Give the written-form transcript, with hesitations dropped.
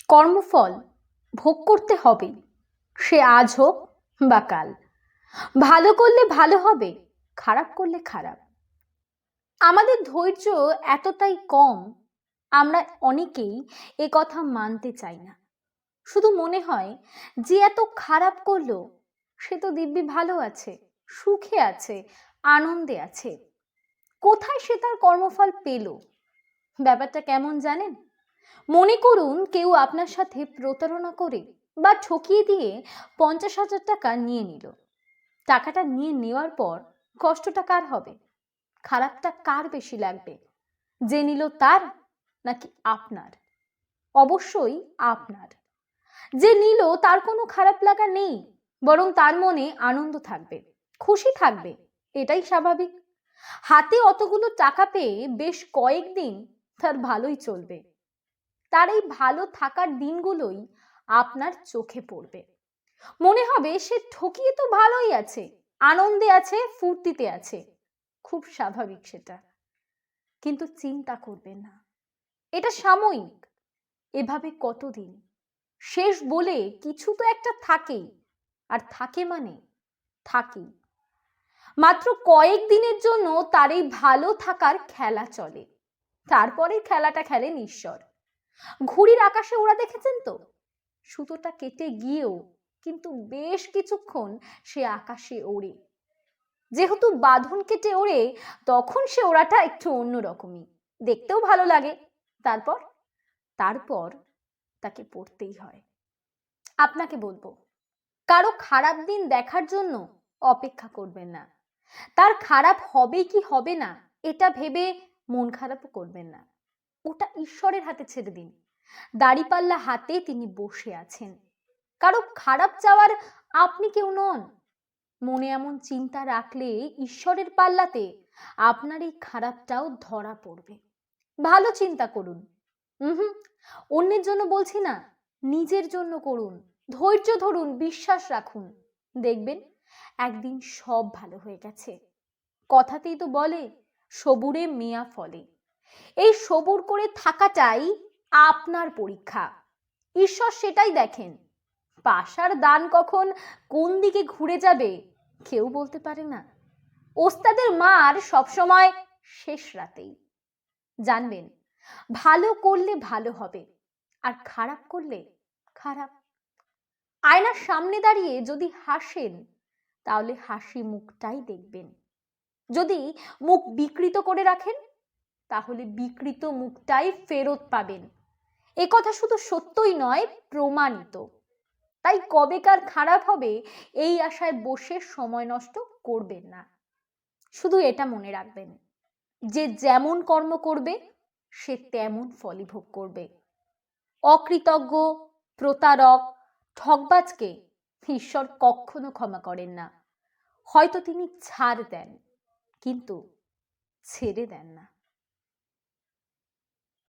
কর্মফল ভোগ করতে হবে, সে আজ হোক বা কাল। ভালো করলে ভালো হবে, খারাপ করলে খারাপ। আমাদের ধৈর্য এতটাই কম, আমরা অনেকেই এ কথা মানতে চাই না। শুধু মনে হয় যে এত খারাপ করলো সে তো দিব্যি ভালো আছে, সুখে আছে, আনন্দে আছে। কোথায় সে তার কর্মফল পেল? ব্যাপারটা কেমন জানেন? মনে করুন কেউ আপনার সাথে প্রতারণা করে বা ঠকিয়ে দিয়ে 50,000 টাকা নিয়ে নিল। টাকাটা নিয়ে নেওয়ার পর কষ্টটা কার হবে? খারাপটা কার বেশি লাগবে? যে নিল তার, নাকি আপনার? অবশ্যই আপনার। যে নিল তার কোনো খারাপ লাগা নেই, বরং তার মনে আনন্দ থাকবে, খুশি থাকবে, এটাই স্বাভাবিক। হাতে অতগুলো টাকা পেয়ে বেশ কয়েকদিন তার ভালোই চলবে। তার এই ভালো থাকার দিনগুলোই আপনার চোখে পড়বে। মনে হবে সে ঠকিয়ে তো ভালোই আছে, আনন্দে আছে, ফুর্তিতে আছে। খুব স্বাভাবিক সেটা। কিন্তু চিন্তা করবেন না, এটা সাময়িক। এভাবে কতদিন? শেষ বলে কিছু তো একটা থাকেই, আর থাকে মানে থাকেই। মাত্র কয়েকদিনের জন্য তার এই ভালো থাকার খেলা চলে, তারপরে খেলাটা খেলেন ঈশ্বর। ঘুড়ির আকাশে ওরা দেখেছেন তো? সুতোটা কেটে গিয়েও কিন্তু বেশ কিছুক্ষণ সে আকাশে ওড়ে। যেহেতু বাঁধন কেটে ওড়ে, তখন সে ওড়াটা একটু অন্যরকমই, দেখতেও ভালো লাগে। তারপর তারপর তাকে পড়তেই হয়। আপনাকে বলবো, কারো খারাপ দিন দেখার জন্য অপেক্ষা করবেন না। তার খারাপ হবে কি হবে না এটা ভেবে মন খারাপও করবেন না। ওটা ঈশ্বরের হাতে ছেড়ে দিন। দাঁড়িপাল্লা হাতে তিনি বসে আছেন। কারো খারাপ চাওয়ার আপনি কেউ নন। মনে এমন চিন্তা রাখলে ঈশ্বরের পাল্লাতে আপনার এই খারাপটাও ধরা পড়বে। ভালো চিন্তা করুন। অন্যের জন্য বলছি না, নিজের জন্য করুন। ধৈর্য ধরুন, বিশ্বাস রাখুন, দেখবেন একদিন সব ভালো হয়ে গেছে। কথাতেই তো বলে, সবুরে মেয়া ফলে। এই সবুর করে থাকাটাই আপনার পরীক্ষা। ঈশ্বর সেটাই দেখেন। পাশার দান কখন কোন দিকে ঘুরে যাবে কেউ বলতে পারে না। ওস্তাদের মার সবসময় শেষ রাতেই। জানবেন, ভালো করলে ভালো হবে, আর খারাপ করলে খারাপ। আয়নার সামনে দাঁড়িয়ে যদি হাসেন, তাহলে হাসি মুখটাই দেখবেন। যদি মুখ বিকৃত করে রাখেন, তাহলে বিকৃত মুখটাই ফেরত পাবেন। এ কথা শুধু সত্যই নয়, প্রমাণিত। তাই কবেকার খারাপ হবে এই আশায় বসে সময় নষ্ট করবেন না। শুধু এটা মনে রাখবেন, যে যেমন কর্ম করবে সে তেমন ফলই ভোগ করবে। অকৃতজ্ঞ, প্রতারক, ঠকবাজকে ঈশ্বর কখনো ক্ষমা করেন না। হয়তো তিনি ছাড় দেন, কিন্তু ছেড়ে দেন না।